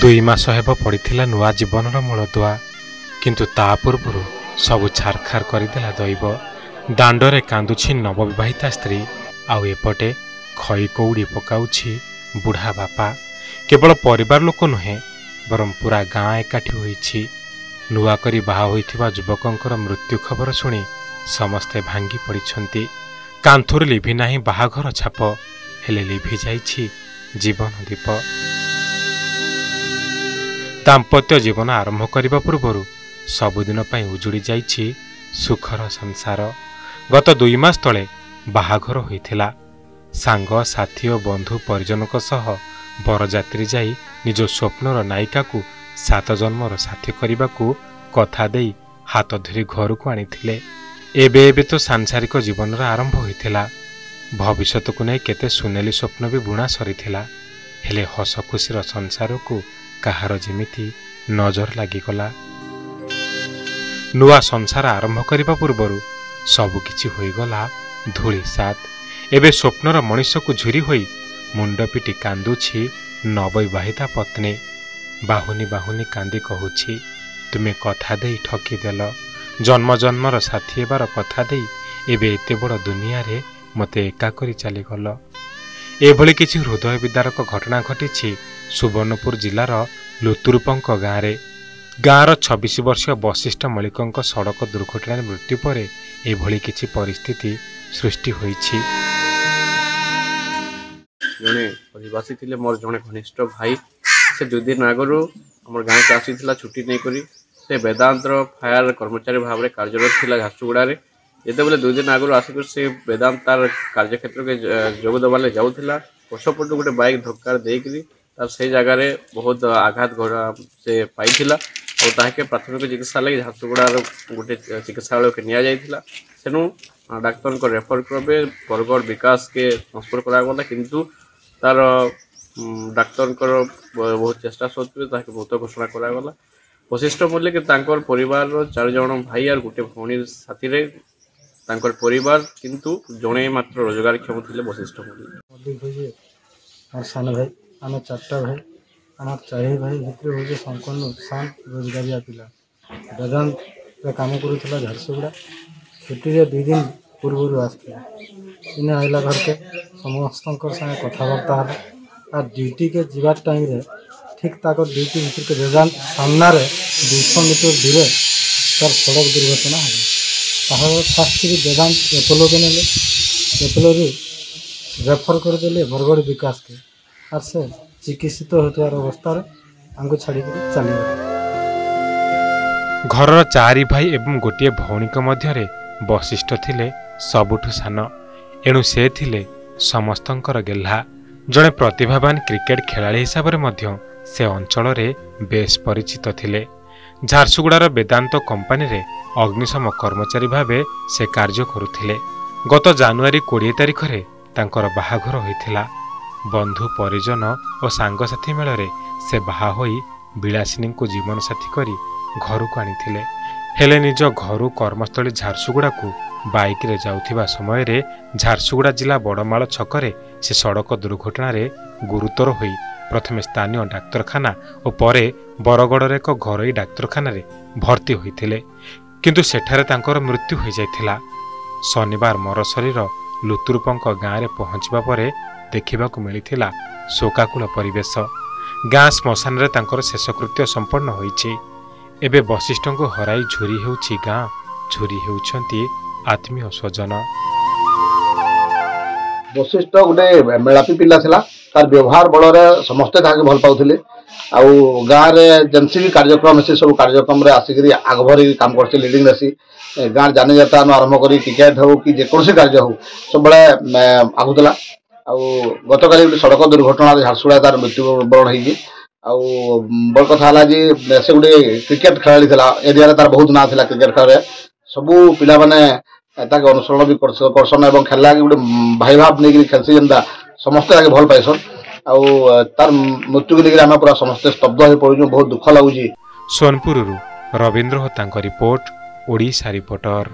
दुई मास हेब पड़िथिला नुआ जीवनर मूलदुआ किंतु ता पूर्व सबु छारखार करदेला दैव। दांडरे कांदुछि नवविवाहिता स्त्री आउ एपटे खई कौड़ी पकाउछि बुढ़ा बापा। केवल परिवार लोक नुहे बरम पूरा गाँ एकाठी होइछि। नुआ करी बाहा होइथिबा युवकंकर मृत्यु खबर शुणी समस्ते भांगी पड़िछंती। कांथुर लिभि नाही बाहाघर छाप हेले लिभि जाइछि जीवन दीप। दाम्पत्य जीवन आरंभ करने पूर्व सबुदिन उजुड़ी जाइछि सुखर संसार। गत 2 मास तले बाहाघर होइथिला। सांग साथी और बंधु परिजनक सह बरजात्री जाई निज स्वप्नर नायिका को 7 जन्मर साथी करने को कथा देई हाथ धरी घर को आनिथिले। एबे तो सांसारिक जीवन आरंभ होइथिला। भविष्यत को नहीं केते सुनेली स्वप्न भी बुणा सरीथिला। हेले हस खुशीर संसार को कहार जेमिति नजर लागिगला। नुआ संसार आरंभ करने पूर्व सबुकिछि होइगला धूली सात। एबे स्वप्नर मनीष को झुरी होई मुंड पिटी कांदुछि नवविवाहिता पत्नी। बाहुनी बाहुनी कांदी कहूछि तुमे कथा देई ठकीदेल। जन्म जन्मर साथी हेबार कथा देई एबे एते बड़ दुनिया रे मते एका करी चलीगल। एभली किछि हृदय विदारक घटना घटिछि सुवर्णपुर जिलार लुतुरुपंक गाँव। गाँवर 26 वर्षीय वशिष्ठ मल्लिक सड़क दुर्घटना मृत्यु पर एभली किछि परिस्थिति सृष्टि होइछि। जने आदिवासी थिले मोर जने घनिष्ठ भाई से 2 दिन आगरो हमर गाँव के आसीथिला छुट्टी नै करी। से वेदांतर फायर कर्मचारी भाव में कार्यरत थिला झारसुगुड़ा रे। जेते बेले 2 दिन आगरो आसिक से वेदांत तार कार्यक्षेत्र के जोग दबाले जाउथिला। पछपट गोटे बाइक धक्का देकरी तार से जगह रे बहुत आघात घोड़ा से पाइथिला और ताके प्राथमिक चिकित्सा लगी झारसुगुड़ा गोटे चिकित्सालय के निया जाइथिला। सेनु डाक्टर को रेफर करबे बरगढ़ विकास के ट्रांसफर करा गला किंतु तार डाक्टर बहुत चेष्टा सत्वे ताके बहुत घोषणा करा गला। वशिष्ठ मल्लिक तांकर परिवार 4 जन भाई और गोटे भौणी साथी रे तांकर परिवार किंतु जणे मात्र रोजगारक्षम थिले वशिष्ठ मल्लिक। और सान भाई आम 4टा भाई आम 4 भाई भितर हूँ संपन्न शांत रोजगारिया पिला। वेदांत काम करूला झारसुगुड़ा। छुट्टी 2 दिन पूर्व आसला इन्हें आइला घर के समस्त संगे कथबार्ता और ड्यूटी के जीवार टाइम रे ठीक ताकर ड्यूटी भितर के वेदांत सामना रे 200 मीटर दूरे तार सड़क दुर्घटना है। फास्ट वेदांत एपोलो के नेले एपोलो रेफर करदे बरगढ़ विकास के और से चिकित्सित होतार अवस्था आंको छाड़ी चली गला। घर 4 भाई एवं गोटे भौणी मध्य वशिष्ठ थिले सबुठु सान। एणु से थिले समस्तंकर गेल्हा। जड़े प्रतिभावान क्रिकेट खेलाड़ी हिसाब से से अंचल रे बेस परिचित थिले। झारसुगुड़ार वेदांत कंपानी रे अग्निशम कर्मचारी भावे से कार्य करुथिले। गत जानुआरी 20 तारिख रे तांकर बाहाघर होइथिला। बंधु परिजन और सांगसाथी मेल से बाहा होई विलासिनी को जीवन साथी करी घर को आनिथिले। हेले निज घर कर्मस्थली झारसुगुड़ा को बाइक रे जाउथिबा समय रे झारसुगुड़ा जिला बड़माल छकरे से सड़क दुर्घटना रे गुरुतर होई प्रथमे स्थानीय डाक्तरखाना और परे बरगढ़ एक घरोई डाक्तरखाना रे भर्ती होइथिले किंतु सेठारे तांकर मृत्यु हो जाइथिला। शनिवार मर शरीर लुतुरुपंक गाँव में पहुंचवा परे देखिबाकु मिलिथिला शोकाकुल परिवेश। गाँ श्मशान रे तांकर शेषकृत्य संपन्न होइछि। एबे वशिष्ठ को हराई झुरी हेउछि गाँ, झुरी हेउछंती आत्मीय स्वजन। वशिष्ठ गोटे मेलापी पिला थिला। तार व्यवहार बड़े समस्ते ताके भल पाउथिले। आउ गाँव में जेनसी भी कार्यक्रम से सब कार्यक्रम रे आसिक आगभरी काम करছে लीडिंग रसी। गाँव जाने जाता आरंभ करी टिकेट हो कि जेकोसी कार्य हो सब बड़े आगुतला। गतकाली सड़क दुर्घटना झारसुगुड़ा तार मृत्युवरण होगी। बड़ कथा से गोटे क्रिकेट खेलाड़ी था एरिया तार बहुत ना था क्रिकेट खेल सबू पिला माने अनुसरण भी करसन और खेलला गोटे भाई भाव नहीं खेलसी जेनता समस्ते भल पाइसन। तार मृत्यु को लेकर आम पूरा समस्ते स्तब्ध हो पड़ू। बहुत दुख लगुच। सोनपुर रवींद्र होता रिपोर्ट ओडिशा रिपोर्टर।